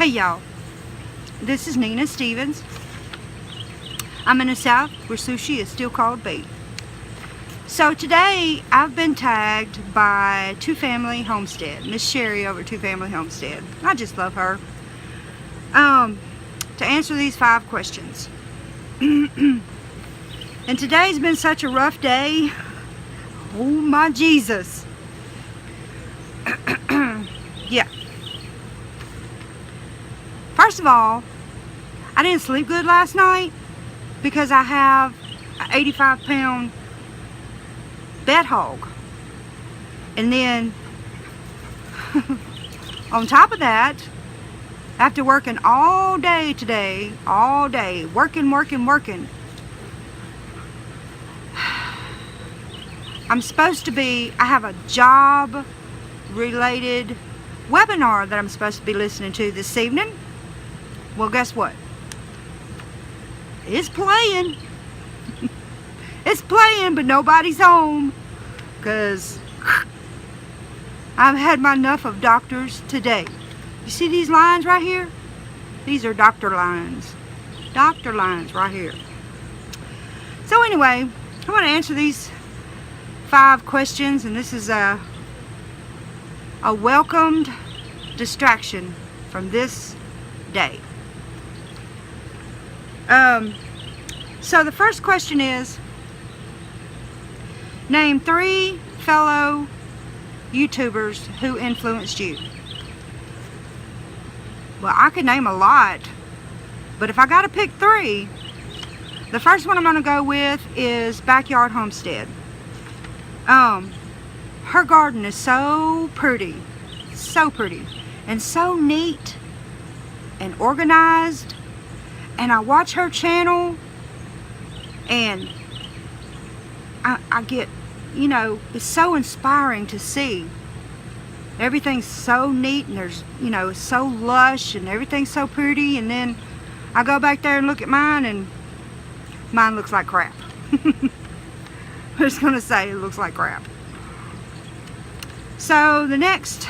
Hey y'all, this is Nina Stevens. I'm in the South where sushi is still called bait. So today I've been tagged by Two Family Homestead, Miss Sherry over at Two Family Homestead. I just love her. To answer these 5 questions. And today's been such a rough day. Oh my Jesus. Yeah. First of all, I didn't sleep good last night because I have an 85-pound bed hog. And then on top of that, after working all day today, all day, working, I have a job related webinar that I'm supposed to be listening to this evening. Well, guess what? It's playing. It's playing, but nobody's home because I've had my enough of doctors today. You see these lines right here? These are doctor lines. Doctor lines right here. So anyway, I want to answer these 5 questions, and this is a welcomed distraction from this day. So the first question is, name 3 fellow YouTubers who influenced you. Well, I could name a lot, but if I got to pick 3, the first one I'm going to go with is Backyard Homestead. Her garden is so pretty, and so neat and organized, and I watch her channel and I get, you know, it's so inspiring to see. Everything's so neat, and there's, you know, it's so lush and everything's so pretty, and then I go back there and look at mine and mine looks like crap. I'm just gonna say it looks like crap. So the next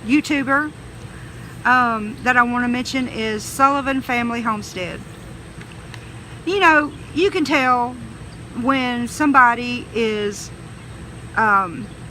YouTuber that I want to mention is Southern Family Homestead. You know, you can tell when somebody is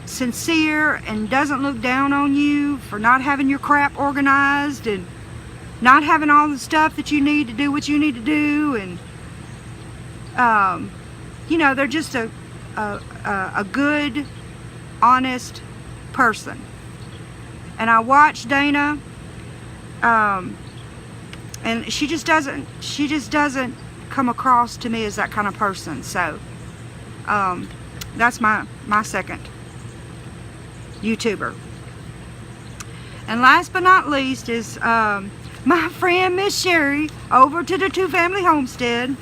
sincere and doesn't look down on you for not having your crap organized and not having all the stuff that you need to do what you need to do, and you know, they're just a good, honest person. And I watch Dana, and she just doesn't come across to me as that kind of person. So that's my second YouTuber. And last but not least is my friend Miss Sherry over to the Two Family Homestead.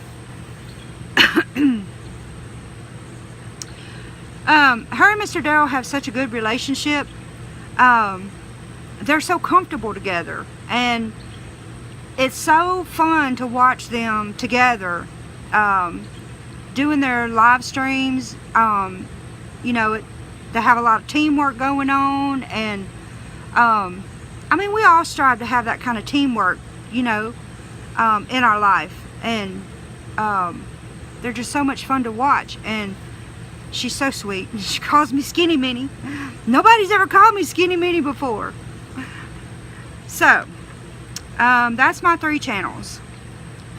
Her and Mr. Darrell have such a good relationship. They're so comfortable together, and it's so fun to watch them together doing their live streams. You know, they have a lot of teamwork going on, and I mean, we all strive to have that kind of teamwork, you know, in our life, and they're just so much fun to watch. And she's so sweet. She calls me Skinny Minnie. Nobody's ever called me Skinny Minnie before. So that's my 3 channels: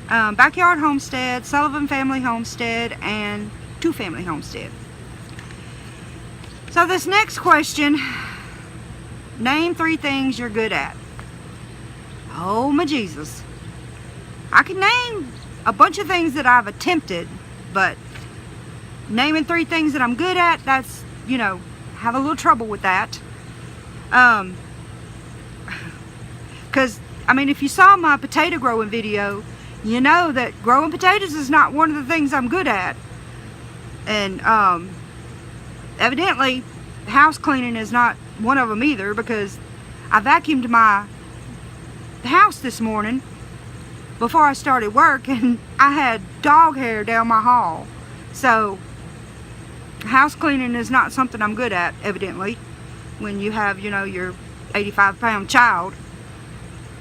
Backyard Homestead, Southern Family Homestead, and Two Family Homestead. So this next question, name 3 things you're good at. Oh my Jesus. I can name a bunch of things that I've attempted, but naming 3 things that I'm good at, that's, you know, have a little trouble with that. Because, I mean, if you saw my potato growing video, you know that growing potatoes is not one of the things I'm good at. And evidently house cleaning is not one of them either, because I vacuumed my house this morning before I started work, and I had dog hair down my hall. So house cleaning is not something I'm good at, evidently, when you have, you know, your 85-pound child.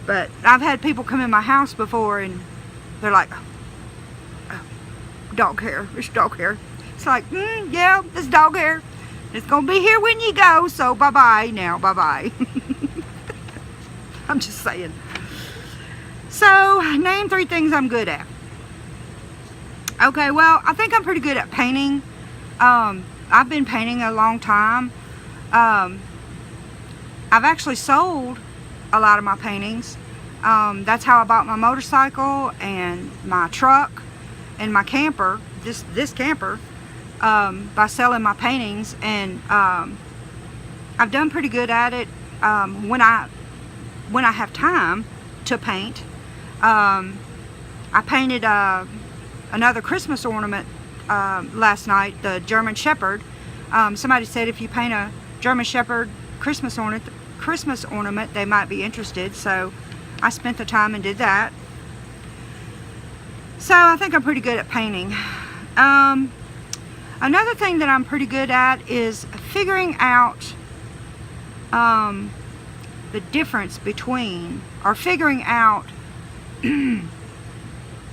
But I've had people come in my house before and they're like, oh, dog hair, it's dog hair. It's like, yeah, it's dog hair. It's gonna be here when you go, so bye-bye now, bye-bye. I'm just saying. So, name 3 things I'm good at. Okay, well, I think I'm pretty good at painting. I've been painting a long time. I've actually sold a lot of my paintings. That's how I bought my motorcycle and my truck and my camper, this camper, by selling my paintings. And I've done pretty good at it when I have time to paint. I painted another Christmas ornament last night, the German Shepherd. Somebody said if you paint a German Shepherd Christmas ornament, they might be interested. So I spent the time and did that. So I think I'm pretty good at painting. Another thing that I'm pretty good at is figuring out the difference between, or figuring out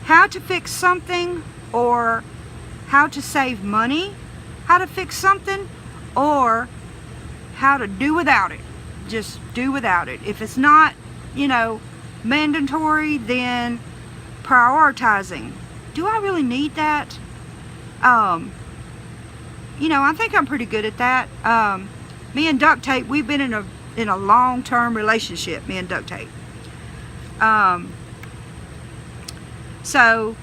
how to fix something, or how to save money, how to fix something, or how to do without it. Just do without it. If it's not, you know, mandatory, then prioritizing. Do I really need that? You know, I think I'm pretty good at that. Me and duct tape, we've been in a long-term relationship, me and duct tape. So,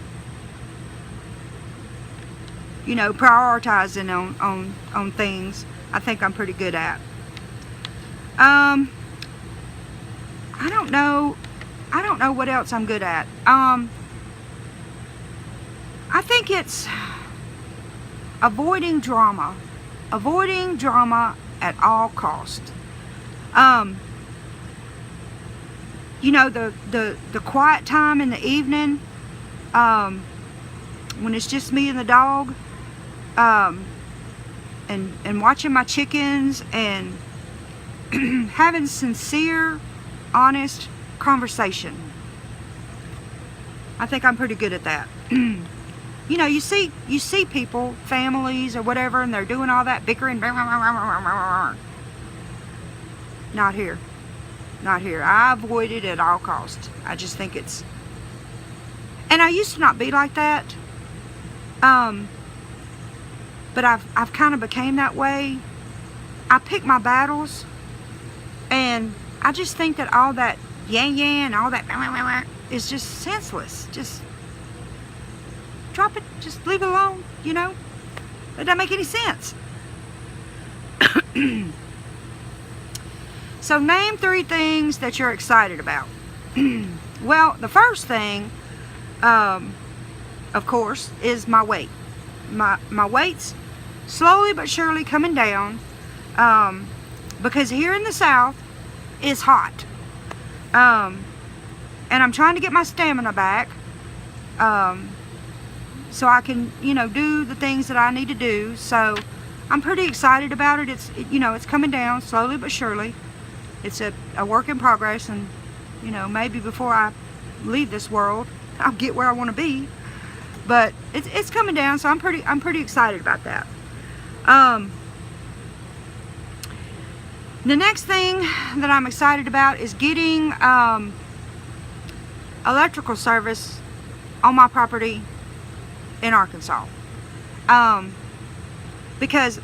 you know, prioritizing on things, I think I'm pretty good at. I don't know what else I'm good at. I think it's avoiding drama at all costs. You know, the quiet time in the evening, when it's just me and the dog, and watching my chickens and having sincere, honest conversation. I think I'm pretty good at that. You know, you see people, families or whatever, and they're doing all that bickering. Not here. Not here. I avoid it at all costs. I just think it's... And I used to not be like that. But I've kind of became that way. I pick my battles. And I just think that all that and all that is just senseless. Just drop it. Just leave it alone, you know. It doesn't make any sense. So name 3 things that you're excited about. Well, the first thing, of course, is my weight. My weight's slowly but surely coming down, because here in the South it's hot, and I'm trying to get my stamina back, so I can, you know, do the things that I need to do. So I'm pretty excited about it. You know, it's coming down slowly but surely. It's a work in progress, and you know, maybe before I leave this world I'll get where I want to be. But it's coming down, so I'm pretty excited about that. The next thing that I'm excited about is getting electrical service on my property in Arkansas. Because,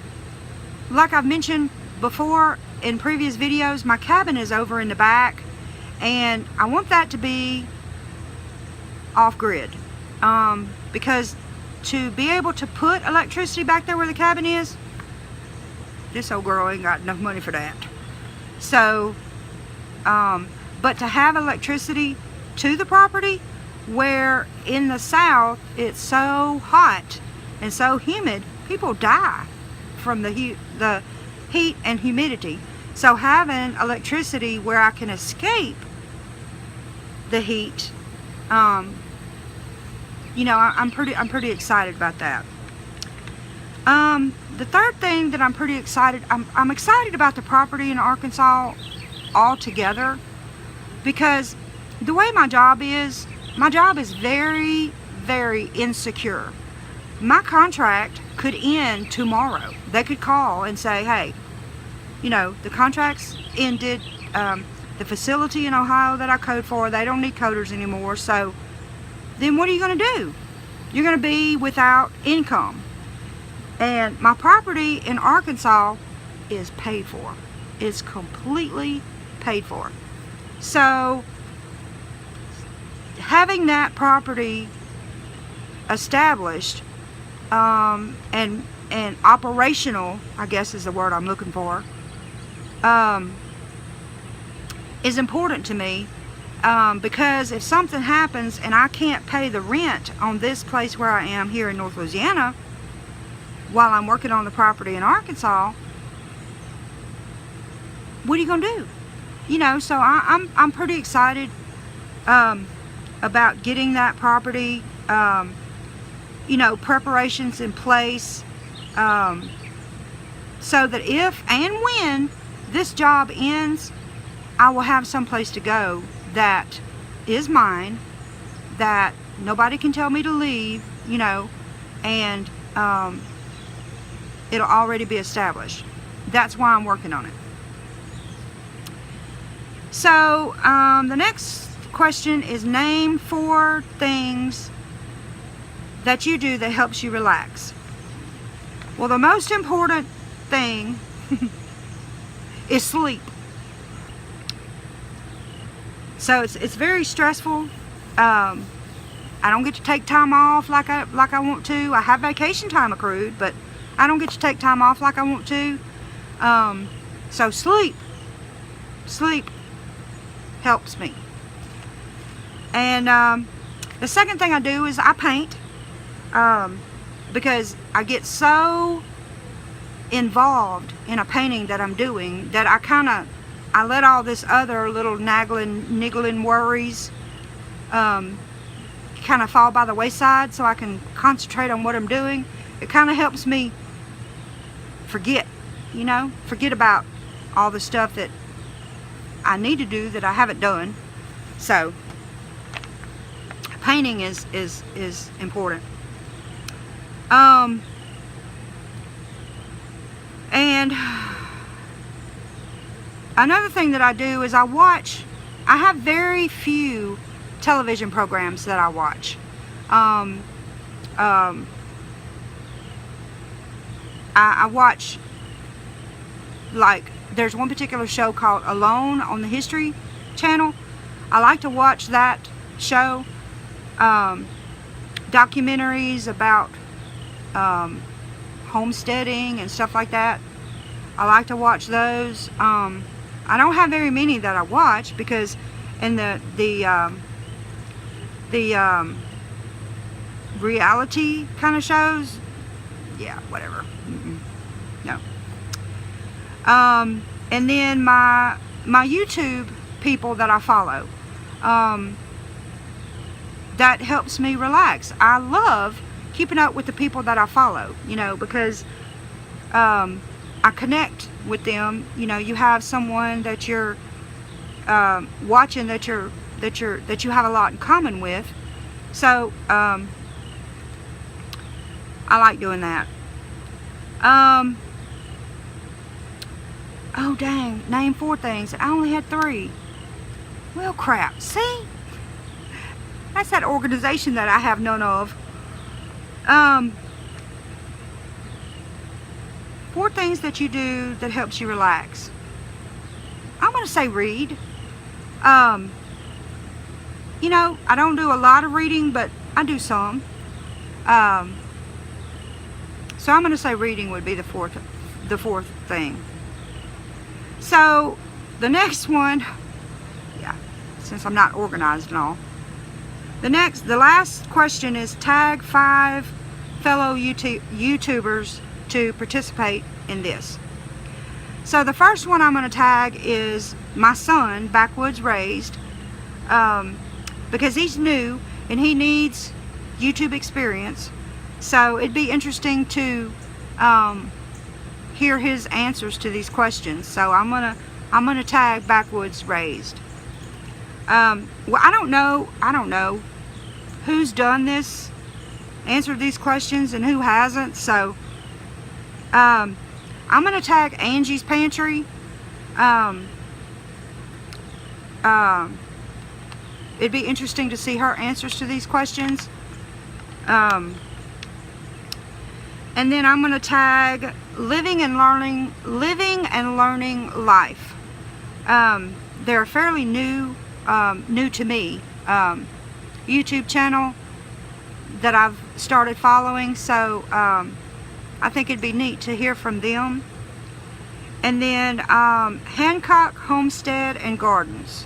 like I've mentioned before in previous videos, my cabin is over in the back, and I want that to be off-grid. Because to be able to put electricity back there where the cabin is, this old girl ain't got enough money for that. So, but to have electricity to the property, where in the South it's so hot and so humid, people die from the heat and humidity. So having electricity where I can escape the heat, you know, I'm pretty excited about that. The third thing that I'm pretty excited, I'm excited about the property in Arkansas altogether, because the way my job is very, very insecure. My contract could end tomorrow. They could call and say, hey, you know, the contract's ended. The facility in Ohio that I code for, they don't need coders anymore. So then what are you going to do? You're going to be without income. And my property in Arkansas is paid for. It's completely paid for. So having that property established and operational, I guess is the word I'm looking for, is important to me, because if something happens and I can't pay the rent on this place where I am here in North Louisiana while I'm working on the property in Arkansas, what are you gonna do? You know, so I'm pretty excited about getting that property, you know, preparations in place, so that if and when this job ends, I will have some place to go that is mine, that nobody can tell me to leave, you know, and it'll already be established. That's why I'm working on it. So the next question is, name 4 things that you do that helps you relax. Well, the most important thing is sleep. So it's very stressful. I don't get to take time off like I want to. I have vacation time accrued, but I don't get to take time off like I want to. So sleep helps me. And the second thing I do is I paint, because I get so involved in a painting that I'm doing that I let all this other little niggling worries kind of fall by the wayside, so I can concentrate on what I'm doing. It kind of helps me forget about all the stuff that I need to do that I haven't done. So painting is important. And another thing that I do is I have very few television programs that I watch. I watch, like, there's one particular show called Alone on the History Channel. I like to watch that show. Documentaries about homesteading and stuff like that. I like to watch those. I don't have very many that I watch, because in the reality kind of shows, yeah, whatever. No. And then my YouTube people that I follow, that helps me relax. I love keeping up with the people that I follow, you know, because I connect with them. You know, you have someone that you're watching that you have a lot in common with. So I like doing that. Oh dang, name 4 things. I only had 3. Well, crap. See? That's that organization that I have none of. 4 things that you do that helps you relax. I'm going to say read. You know, I don't do a lot of reading, but I do some. So I'm going to say reading would be the fourth thing. So the next one, yeah, since I'm not organized and all. The last question is, tag 5 fellow YouTubers to participate in this. So the first one I'm going to tag is my son, Backwoods Raised, because he's new and he needs YouTube experience. So it'd be interesting to hear his answers to these questions. So I'm gonna tag Backwoods Raised. Well, I don't know who's done this, answered these questions, and who hasn't. So I'm gonna tag Angie's Pantry. It'd be interesting to see her answers to these questions. And then I'm gonna tag Living and Learning Life. They're fairly new to me YouTube channel that I've started following, so I think it'd be neat to hear from them. And then Hancock Homestead and Gardens.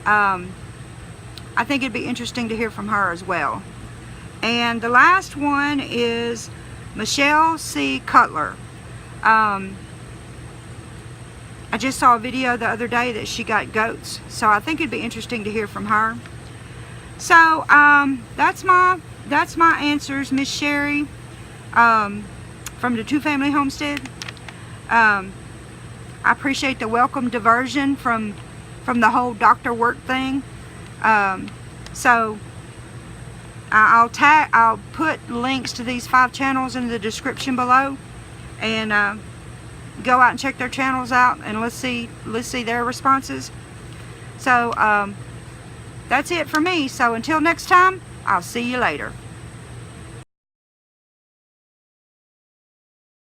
I think it'd be interesting to hear from her as well. And the last one is Michelle C. Cutler. I just saw a video the other day that she got goats, so I think it'd be interesting to hear from her. So that's my answers, Miss Sherry, from the Two Family Homestead. I appreciate the welcome diversion from the whole doctor work thing. So I'll put links to these 5 channels in the description below, and go out and check their channels out, and let's see their responses. So that's it for me. So until next time, I'll see you later.